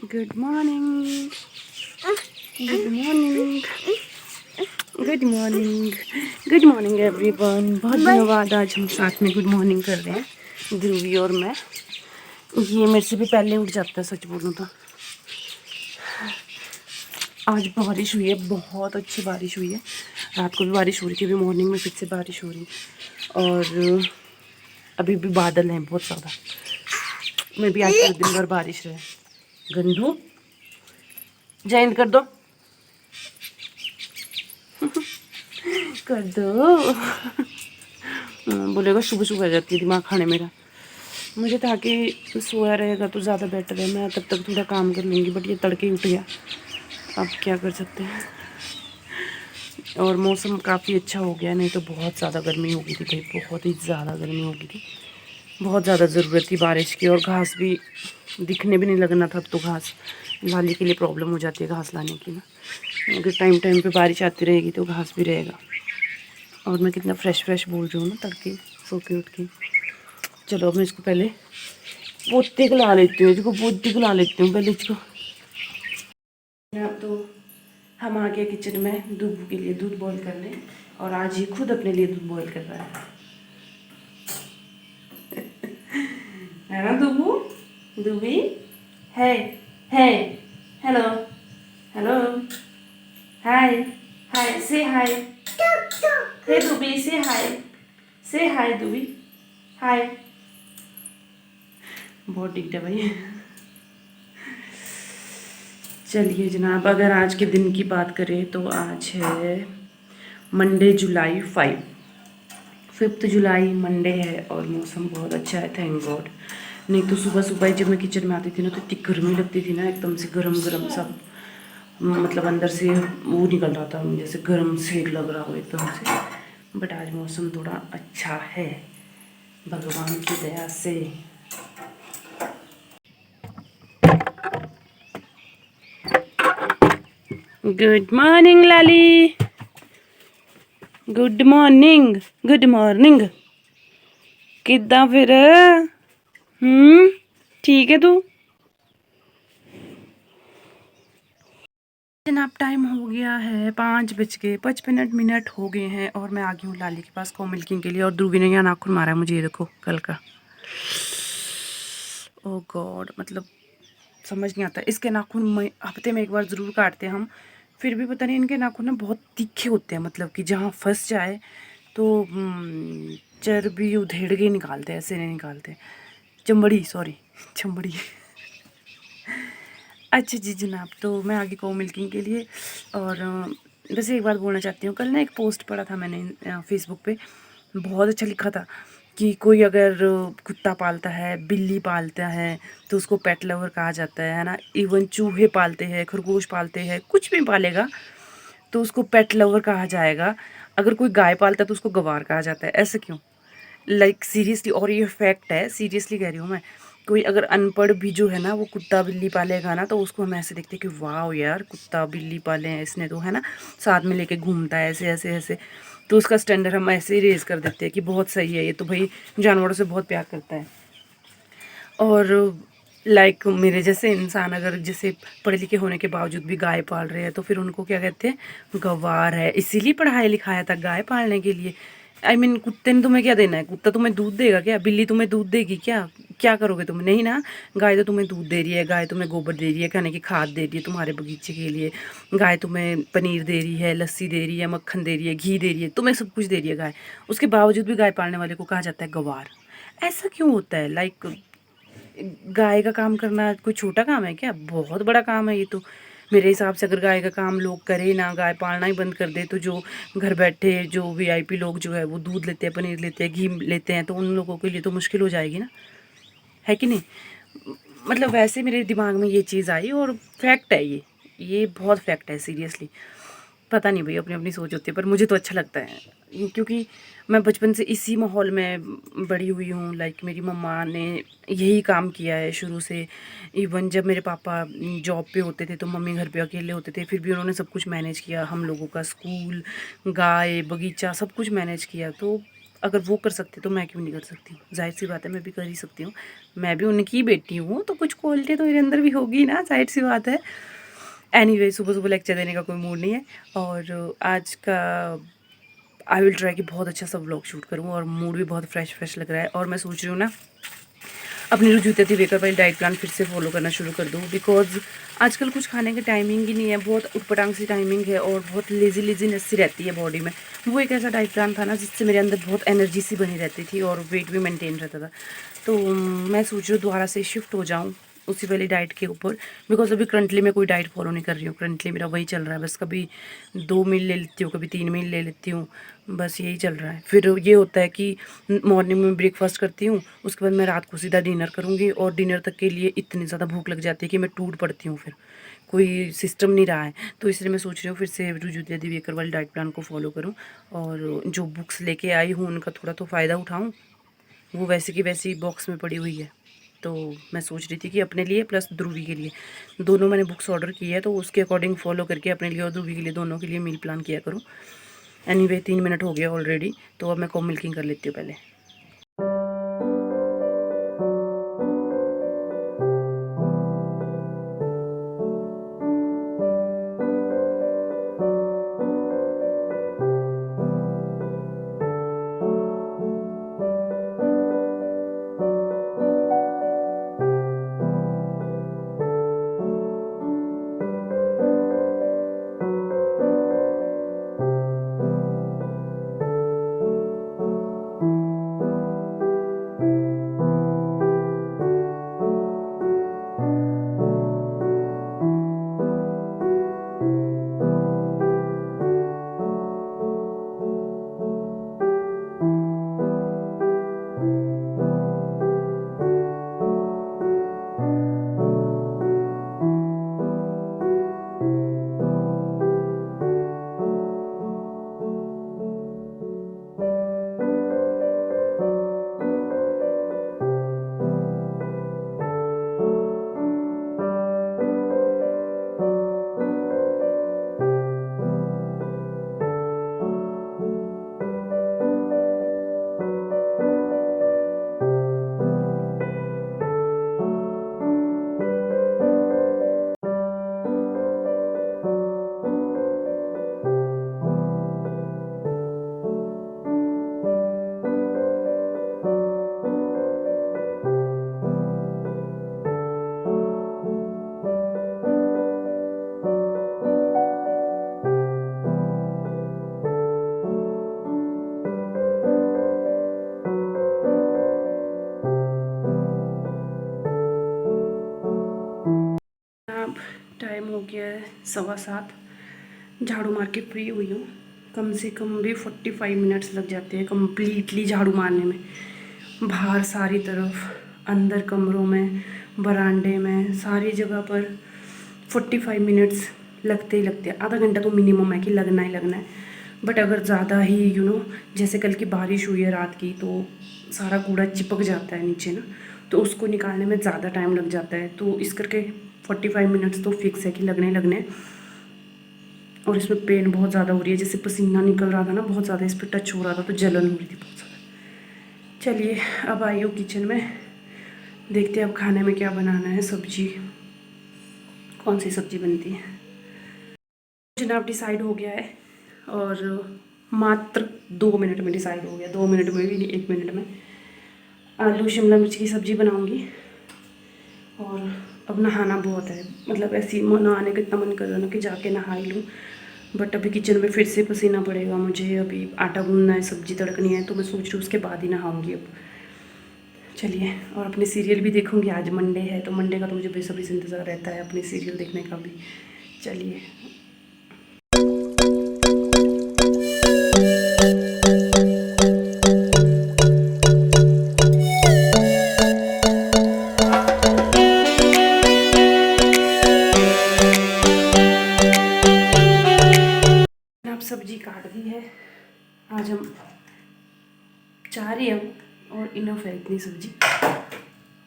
Good morning, good morning, good morning, good morning everyone. बहुत दिनों बाद आज हम साथ में गुड मॉर्निंग कर रहे हैं, ध्रुवी और मैं। ये मेरे से भी पहले उठ जाता है, सच बोलूँ तो। आज बारिश हुई है, बहुत अच्छी बारिश हुई है। रात को भी बारिश हो रही थी, अभी मॉर्निंग में फिर से बारिश हो रही है। और अभी भी बादल हैं बहुत ज़्यादा। मैं भी आज पूरे दिन भर बारिश रहे। गंदू जॉइन कर दो, कर दो। बोलेगा सुबह सुबह आ जाती है दिमाग खाने मेरा। मुझे था कि सोया रहेगा तो ज़्यादा बेटर है, मैं तब तक थोड़ा काम कर लूँगी, बट ये तड़के ही उठ गया। अब क्या कर सकते हैं। और मौसम काफ़ी अच्छा हो गया, नहीं तो बहुत ज़्यादा गर्मी हो गई थी भाई, बहुत ही ज़्यादा गर्मी हो गई थी। बहुत ज़्यादा ज़रूरत थी बारिश की, और घास भी दिखने भी नहीं लगना था। अब तो घास लाली के लिए प्रॉब्लम हो जाती है घास लाने की ना। अगर टाइम टाइम पे बारिश आती रहेगी तो घास भी रहेगा। और मैं कितना फ्रेश फ्रेश बोल रही हूँ ना, तड़के सो के उठ के। चलो अब मैं इसको पहले पोते खिला लेती हूँ, इसको पोते खिला लेती हूँ पहले इसको। अब तो हम आ गए किचन में दूध के लिए, दूध बॉईल करने। और आज ये खुद अपने लिए दूध बॉईल कर रहा है ना दूबू? दूबी है, है, हेलो, हेलो, हाय, हाय, से हाय, हे दूबी, से हाय दूबी, हाय। बहुत डिक्ट है भाई। चलिए जनाब, अगर आज के दिन की बात करें तो आज है मंडे, जुलाई 5 जुलाई मंडे है। और मौसम बहुत अच्छा है, थैंक गॉड। नहीं तो सुबह सुबह जब मैं किचन में आती थी ना, तो इतनी गर्मी लगती थी ना, एकदम से गरम गरम सब, मतलब अंदर से वो निकल रहा था, जैसे गरम सेक लग रहा हो एकदम से। बट आज मौसम थोड़ा अच्छा है भगवान की दया से। गुड मॉर्निंग लाली, गुड मॉर्निंग, गुड मॉर्निंग। किद्दां फिर? ठीक है तू? जनाब टाइम हो गया है 5:55 हो गए हैं, और मैं आ गई हूँ लाली के पास को मिल्किंग के लिए। और ध्रुवी ने यहाँ नाखून मारा है मुझे, ये देखो कल का। ओह गॉड, मतलब समझ नहीं आता। इसके नाखून हफ्ते में एक बार ज़रूर काटते हैं हम, फिर भी पता नहीं इनके नाखून ना बहुत तीखे होते हैं, मतलब कि जहाँ फंस जाए तो चर्बी उधेड़ के निकालते हैं, ऐसे नहीं निकालते। चमड़ी, सॉरी, चमड़ी। अच्छा जी जनाब, तो मैं आगे को मिल्किंग के लिए। और वैसे एक बात बोलना चाहती हूँ, कल ना एक पोस्ट पढ़ा था मैंने फेसबुक पे, बहुत अच्छा लिखा था कि कोई अगर कुत्ता पालता है, बिल्ली पालता है, तो उसको पेट लवर कहा जाता है ना। इवन चूहे पालते हैं, खरगोश पालते हैं, कुछ भी पालेगा तो उसको पेट लवर कहा जाएगा। अगर कोई गाय पालता है तो उसको गवार कहा जाता है। ऐसे क्यों? लाइक सीरियसली, और ये फैक्ट है, सीरियसली कह रही हूँ मैं। कोई अगर अनपढ़ भी जो है ना, वो कुत्ता बिल्ली पालेगा ना, तो उसको हम ऐसे देखते हैं कि वाह यार, कुत्ता बिल्ली पाले हैं इसने तो, है ना, साथ में लेके घूमता है ऐसे ऐसे ऐसे। तो उसका स्टैंडर्ड हम ऐसे ही रेज कर देते हैं कि बहुत सही है ये तो, भाई जानवरों से बहुत प्यार करता है। और लाइक मेरे जैसे इंसान अगर जैसे पढ़े लिखे होने के बावजूद भी गाय पाल रहे हैं, तो फिर उनको क्या कहते हैं? गवार है। इसीलिए पढ़ाया लिखाया था गाय पालने के लिए। कुत्ते ने तुम्हें क्या देना है? कुत्ता तुम्हें दूध देगा क्या? बिल्ली तुम्हें दूध देगी क्या? क्या करोगे तुम? नहीं ना। गाय तो तुम्हें दूध दे रही है, गाय तुम्हें गोबर दे रही है, खाने की खाद दे रही है तुम्हारे बगीचे के लिए। गाय तुम्हें पनीर दे रही है, लस्सी दे रही है, मक्खन दे रही है, घी दे रही है, तुम्हें सब कुछ दे रही है गाय। उसके बावजूद भी गाय पालने वाले को कहा जाता है गवार। ऐसा क्यों होता है? लाइक गाय का काम करना कोई छोटा काम है क्या? बहुत बड़ा काम है ये तो। मेरे हिसाब से अगर गाय का काम लोग करें ना, गाय पालना ही बंद कर दे, तो जो घर बैठे जो वीआईपी लोग जो है वो दूध लेते हैं, पनीर लेते हैं, घी लेते हैं, तो उन लोगों के लिए तो मुश्किल हो जाएगी ना, है कि नहीं? मतलब वैसे मेरे दिमाग में ये चीज़ आई, और फैक्ट है ये बहुत फैक्ट है सीरियसली। पता नहीं भाई, अपनी अपनी सोच होती है, पर मुझे तो अच्छा लगता है, क्योंकि मैं बचपन से इसी माहौल में बड़ी हुई हूँ। लाइक मेरी मम्मा ने यही काम किया है शुरू से। इवन जब मेरे पापा जॉब पे होते थे तो मम्मी घर पे अकेले होते थे, फिर भी उन्होंने सब कुछ मैनेज किया, हम लोगों का स्कूल, गाय, बगीचा, सब कुछ मैनेज किया। तो अगर वो कर सकते तो मैं क्यों नहीं कर सकती हूँ? ज़ाहिर सी बात है मैं भी कर ही सकती हूँ। मैं भी उनकी बेटी हूँ तो कुछ क्वालिटी तो मेरे अंदर भी होगी ना, ज़ाहिर सी बात है। एनीवे सुबह-सुबह लेक्चर देने का कोई मूड नहीं है और आज का आई विल ट्राई कि बहुत अच्छा सा व्लॉग शूट करूँ और मूड भी बहुत फ्रेश लग रहा है और मैं सोच रही हूँ ना अपनी रुजुता वेकर वाली डाइट प्लान फिर से फॉलो करना शुरू कर दूँ बिकॉज़ आजकल कुछ खाने की टाइमिंग ही नहीं है, बहुत उटपटांग सी टाइमिंग है और बहुत लेज़ीनेस सी रहती है बॉडी में। वो एक ऐसा डाइट प्लान था ना जिससे मेरे अंदर बहुत एनर्जी सी बनी रहती थी और वेट भी मेंटेन रहता था। तो मैं सोच रही हूँ दोबारा से शिफ्ट हो जाऊँ उसी वाली डाइट के ऊपर बिकॉज़ अभी करंटली मैं कोई डाइट फॉलो नहीं कर रही हूँ। करंटली मेरा वही चल रहा है, बस कभी 2 मील ले लेती हूँ, कभी 3 मील ले लेती हूँ, बस यही चल रहा है। फिर ये होता है कि मॉर्निंग में ब्रेकफास्ट करती हूँ, उसके बाद मैं रात को सीधा डिनर करूँगी और डिनर तक के लिए इतनी ज़्यादा भूख लग जाती है कि मैं टूट पड़ती हूँ फिर। कोई सिस्टम नहीं रहा है, तो इसलिए मैं सोच रही हूँ फिर से रुजुता दिवेकर वाली डाइट प्लान को फॉलो करूँ और जो बुक्स लेके आई हूँ उनका थोड़ा तो फ़ायदा उठाऊँ। वो वैसे की वैसी बॉक्स में पड़ी हुई है, तो मैं सोच रही थी कि अपने लिए प्लस ध्रुवी के लिए दोनों मैंने बुक्स ऑर्डर की है, तो उसके अकॉर्डिंग फॉलो करके अपने लिए और ध्रुवी के लिए दोनों के लिए मील प्लान किया करूँ। एनीवे 3 मिनट हो गया ऑलरेडी, तो अब मैं कॉम मिल्किंग कर लेती हूँ पहले। अब टाइम हो गया है 7:15, झाड़ू मार के फ्री हुई हूँ। कम से कम भी 45 मिनट्स लग जाते हैं कम्प्लीटली झाड़ू मारने में, बाहर सारी तरफ, अंदर कमरों में, बरामदे में, सारी जगह पर 45 मिनट्स लगते ही लगते हैं। आधा घंटा तो मिनिमम है कि लगना ही लगना है। बट अगर ज़्यादा ही जैसे कल की बारिश हुई है रात की, तो सारा कूड़ा चिपक जाता है नीचे ना, तो उसको निकालने में ज़्यादा टाइम लग जाता है। तो इस करके 45 मिनट्स तो फिक्स है कि लगने। और इसमें पेन बहुत ज़्यादा हो रही है, जैसे पसीना निकल रहा था ना बहुत ज़्यादा, इस पर टच हो रहा था तो जलन हो रही थी बहुत ज़्यादा। चलिए अब आई हूँ किचन में, देखते हैं अब खाने में क्या बनाना है। सब्जी कौन सी सब्जी बनती है जनाब, डिसाइड हो गया है और मात्र 2 मिनट में डिसाइड हो गया। 2 मिनट में भी नहीं, 1 मिनट में। आलू शिमला मिर्च की सब्ज़ी बनाऊंगी और अब नहाना बहुत है, मतलब ऐसी नहाने का इतना मन कर रहा है ना कि जाके नहा ही लूँ। बट अभी किचन में फिर से पसीना पड़ेगा मुझे, अभी आटा गूंदना है, सब्जी तड़कनी है, तो मैं सोच रही हूँ उसके बाद ही नहाऊंगी अब। चलिए, और अपने सीरियल भी देखूंगी, आज मंडे है तो मंडे का तो मुझे बेसब्री से इंतज़ार रहता है अपने सीरियल देखने का भी। चलिए आप सब्जी काट दी है, आज हम 4 ही हम और इनफ है इतनी सब्जी।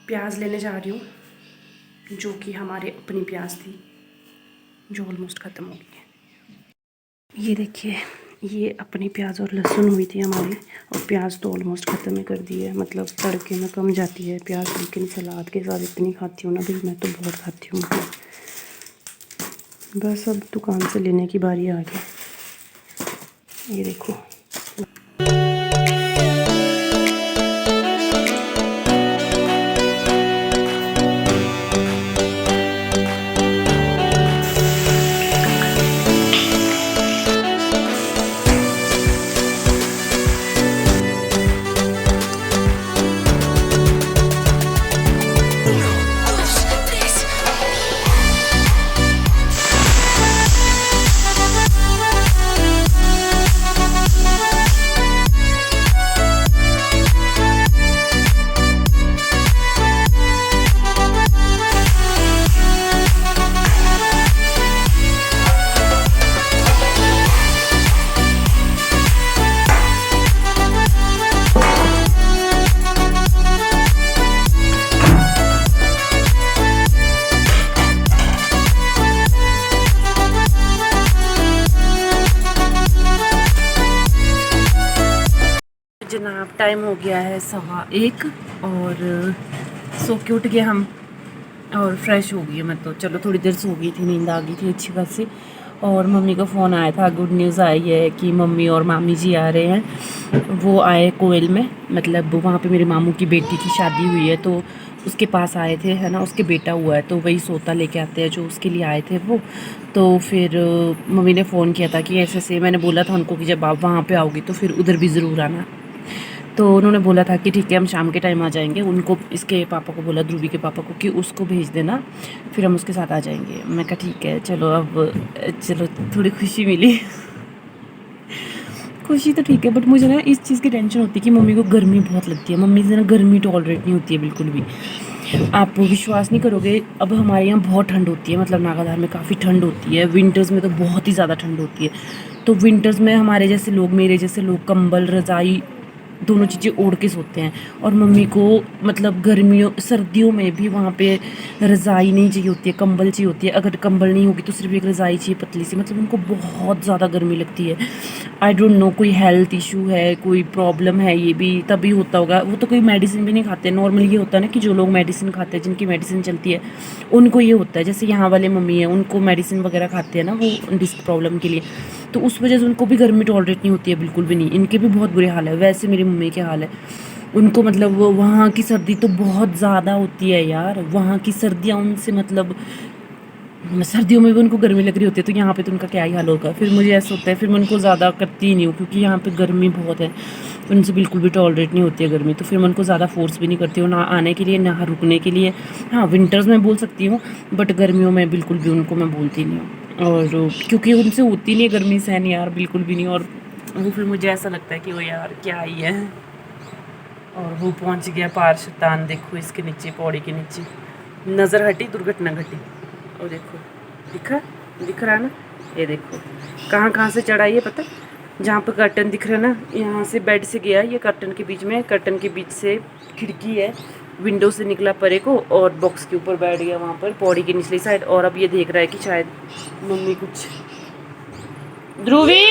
प्याज लेने जा रही हूँ जो कि हमारे अपनी प्याज थी जो ऑलमोस्ट ख़त्म हो गई है। ये देखिए ये अपनी प्याज और लहसुन हुई थी हमारी, और प्याज तो ऑलमोस्ट ख़त्म ही कर दी है, मतलब तड़के में कम जाती है प्याज, लेकिन सलाद के साथ इतनी खाती हूँ ना भाई, मैं तो बहुत खाती हूँ। बस अब दुकान से लेने की बारी आ गई। ये देखो, जनाब टाइम हो गया है 1:15 और सो के उठ गए हम और फ्रेश हो गई मैं तो। चलो थोड़ी देर सो गई थी, नींद आ गई थी अच्छी खासी। और मम्मी का फ़ोन आया था, गुड न्यूज़ आई है कि मम्मी और मामी जी आ रहे हैं। वो आए कोयल में, मतलब वहाँ पे मेरे मामू की बेटी की शादी हुई है तो उसके पास आए थे, है ना, उसके बेटा हुआ है तो वही सोता लेके आते हैं जो उसके लिए आए थे वो। तो फिर मम्मी ने फ़ोन किया था कि ऐसे ऐसे, मैंने बोला था उनको कि जब आप वहाँ पे आओगी तो फिर उधर भी ज़रूर आना। तो उन्होंने बोला था कि ठीक है हम शाम के टाइम आ जाएंगे। उनको, इसके पापा को बोला, ध्रुवी के पापा को, कि उसको भेज देना, फिर हम उसके साथ आ जाएंगे। मैं कहा ठीक है चलो। अब चलो थोड़ी खुशी मिली। खुशी तो ठीक है, बट मुझे ना इस चीज़ की टेंशन होती है कि मम्मी को गर्मी बहुत लगती है। मम्मी से ना गर्मी टॉलरेट नहीं होती है बिल्कुल भी। आप विश्वास नहीं करोगे, अब हमारे यहाँ बहुत ठंड होती है, मतलब नागाधार में काफ़ी ठंड होती है। विंटर्स में तो बहुत ही ज़्यादा ठंड होती है। तो विंटर्स में हमारे जैसे लोग, मेरे जैसे लोग, कंबल रज़ाई दोनों चीज़ें ओढ़ के सोते हैं। और मम्मी को मतलब गर्मियों सर्दियों में भी वहाँ पे रज़ाई नहीं चाहिए होती है, कंबल चाहिए होती है। अगर कंबल नहीं होगी तो सिर्फ एक रज़ाई चाहिए पतली सी, मतलब उनको बहुत ज़्यादा गर्मी लगती है। आई डोंट नो, कोई हेल्थ इशू है, कोई प्रॉब्लम है, ये भी तभी होता होगा। वो तो कोई मेडिसिन भी नहीं खाते। नॉर्मली ये होता है ना कि जो लोग मेडिसिन खाते हैं, जिनकी मेडिसिन चलती है, उनको ये होता है। जैसे यहाँ वाले मम्मी है, उनको मेडिसिन वगैरह खाते हैं ना वो डिस्क प्रॉब्लम के लिए, तो उस वजह से उनको भी गर्मी टॉलरेट नहीं होती है बिल्कुल भी नहीं। इनके भी बहुत बुरे हाल है। वैसे मेरी मम्मी के हाल है, उनको मतलब वो वहाँ की सर्दी तो बहुत ज़्यादा होती है यार। वहाँ की सर्दियाँ उनसे मतलब, सर्दियों में भी उनको गर्मी लग रही होती है, तो यहाँ पे तो उनका क्या ही हाल होगा। फिर मुझे ऐसा होता है, फिर मैं उनको ज़्यादा करती ही नहीं हूँ, क्योंकि यहाँ पे गर्मी बहुत है, उनसे बिल्कुल भी टॉलरेट नहीं होती है गर्मी। तो फिर मैं उनको ज़्यादा फोर्स भी नहीं करती हूँ, ना आने के लिए ना रुकने के लिए। हाँ विंटर्स में बोल सकती हूँ, बट गर्मियों में बिल्कुल भी उनको मैं बोलती नहीं हूँ। और क्योंकि उनसे होती नहीं है गर्मी सहन यार, बिल्कुल भी नहीं। और वो फिर मुझे ऐसा लगता है कि वो यार क्या ही है। और वो पहुँच गया पार शैतान, देखो इसके नीचे, पौड़ी के नीचे। नज़र हटी, दुर्घटना घटी। और देखो, दिख रहा है ना, ये देखो कहाँ कहाँ से चढ़ा ये पता। जहाँ पे कर्टन दिख रहा है ना, यहाँ से बेड से गया, ये कर्टन के बीच में, कर्टन के बीच से खिड़की है, विंडो से निकला परे को और बॉक्स के ऊपर बैठ गया वहाँ पर पौड़ी की निचली साइड। और अब ये देख रहा है कि शायद मम्मी कुछ। ध्रुवी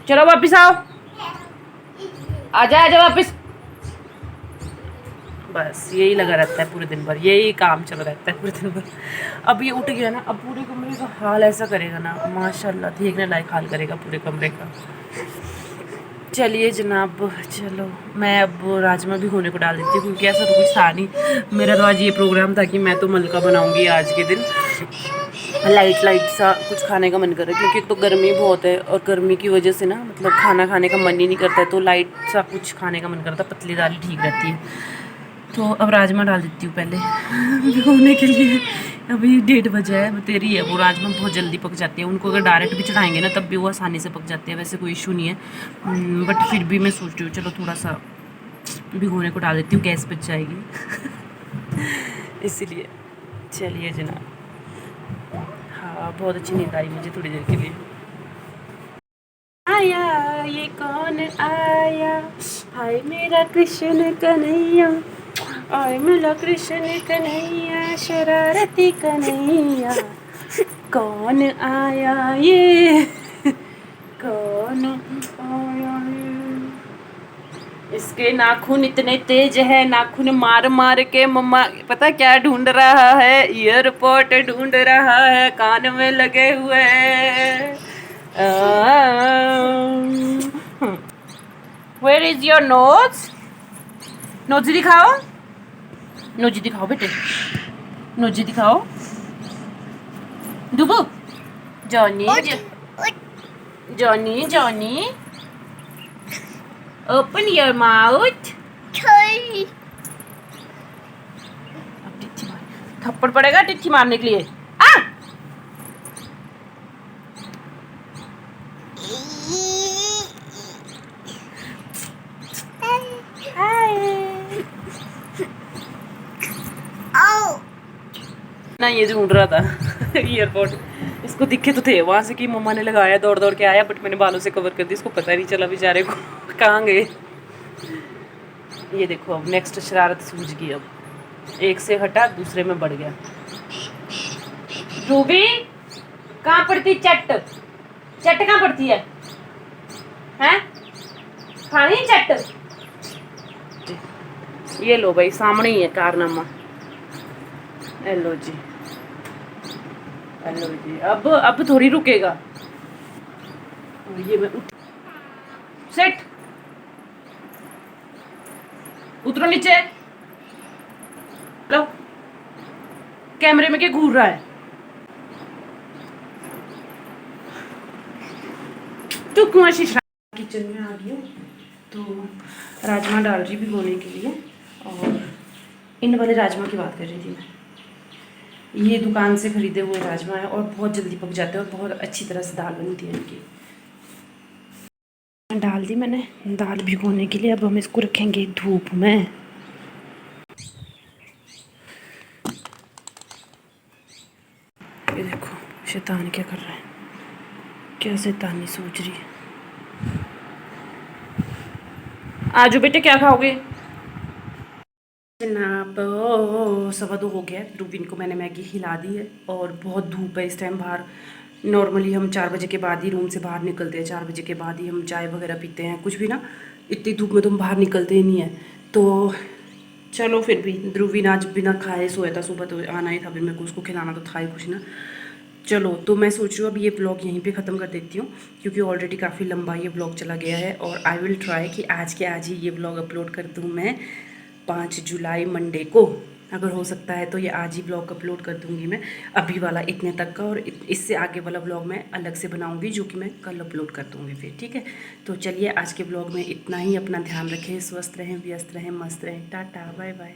चलो वापिस आओ, आजा वापिस। बस यही लगा रहता है पूरे दिन भर, यही काम चल रहता है पूरे दिन भर। अब ये उठ गया ना, अब पूरे कमरे का हाल ऐसा करेगा ना, माशाल्लाह देखने लायक हाल करेगा पूरे कमरे का। चलिए जनाब, चलो मैं अब राजमा भी होने को डाल देती हूँ, क्योंकि ऐसा तो कुछ था नहीं। मेरा तो आज ये प्रोग्राम था कि मैं तो मलका बनाऊँगी आज के दिन। लाइट सा कुछ खाने का मन कर रहा है, क्योंकि एक तो गर्मी बहुत है, और गर्मी की वजह से ना मतलब खाना खाने का मन ही नहीं करता है, तो लाइट सा कुछ खाने का मन करता है, पतली दाल ठीक रहती है। तो अब राजमा डाल देती हूँ पहले भिगोने के लिए। अभी 1:30 बजे है, तेरी है वो। राजमा बहुत जल्दी पक जाती है, उनको अगर डायरेक्ट भी चढ़ाएंगे ना तब भी वो आसानी से पक जाते हैं, वैसे कोई इशू नहीं है। बट फिर भी मैं सोच रही हूँ चलो थोड़ा सा भिगोने को डाल देती हूँ, गैस बच जाएगी इसीलिए। चलिए जनाब, हाँ बहुत अच्छी नींद आई मुझे थोड़ी देर के लिए। आया ये कौन आया, हाय मेरा कृष्ण कन्हैया, आय मेरा कृष्ण कन्हैया, शरारती कन्हैया। कौन आया ये, कौन इसके नाखून इतने तेज है, नाखून मार मार के मम्मा पता क्या ढूंढ रहा है, ईयरपोर्ट ढूंढ रहा है, कान में लगे हुए हैं। Where is your nose? Nosey दिखाओ, नोजी दिखाओ बेटे, नोजी दिखाओ। डुबो, Johnny, Johnny, Johnny, open your mouth. अब टिच्ची मार, थप्पड़ पड़ेगा टिच्ची मारने के लिए। आ! ना ये ढूंढ रहा था ईयरपोर्ट, इसको दिखे तो थे वहां से कि मम्मा ने लगाया, दौड़ दौड़ के आया, बट मैंने बालों से कवर कर दी, इसको पता नहीं चला बेचारे को कहाँ गए। ये देखो अब नेक्स्ट शरारत सूझ गई, अब एक से हटा दूसरे में बढ़ गया। रूबी कहाँ पड़ती चट, चट कहाँ पड़ती है, हैं? खानी चट? ये लो भाई, सामने ही है कारनामा। हेलो जी, हेलो जी, अब थोड़ी रुकेगा। ये मैं उठ, सेट, उतरो नीचे। लो, कैमरे में क्या घूर रहा है? तू क्यों किचन में आ गई हूँ, तो राजमा डाल रही भिगोने के लिए, और इन वाले राजमा की बात कर रही थी मैं। ये दुकान से खरीदे हुए राजमा है और बहुत जल्दी पक जाते हैं और बहुत अच्छी तरह से दाल बनती है इनकी। डाल दी मैंने दाल भिगोने के लिए, अब हम इसको रखेंगे धूप में। ये देखो शैतान क्या कर रहा है, क्या शैतानी सोच रही है। आजो बेटे क्या खाओगे? जनाब 2:15 हो गया है, रूबीन को मैंने मैगी खिला दी है और बहुत धूप है इस टाइम बाहर। नॉर्मली हम 4 बजे के बाद ही रूम से बाहर निकलते हैं, 4 बजे के बाद ही हम चाय वगैरह पीते हैं, कुछ भी ना, इतनी धूप में तो हम बाहर निकलते ही नहीं है। तो चलो फिर भी रूबीन आज बिना खाए सोया था, सुबह तो आना ही था, फिर मेरे को उसको खिलाना तो था ही कुछ ना। चलो तो मैं सोच रही हूँ अब ये ब्लॉग यहीं पे ख़त्म कर देती हूँ, क्योंकि ऑलरेडी काफ़ी लंबा ये ब्लॉग चला गया है। और आई विल ट्राई कि आज के आज ही ये ब्लॉग अपलोड कर दूँ मैं 5 जुलाई मंडे को। अगर हो सकता है तो ये आज ही ब्लॉग अपलोड कर दूँगी मैं, अभी वाला इतने तक का, और इससे आगे वाला ब्लॉग मैं अलग से बनाऊँगी जो कि मैं कल अपलोड कर दूँगी फिर, ठीक है। तो चलिए आज के ब्लॉग में इतना ही, अपना ध्यान रखें, स्वस्थ रहें, व्यस्त रहें, मस्त रहें, टाटा बाय बाय।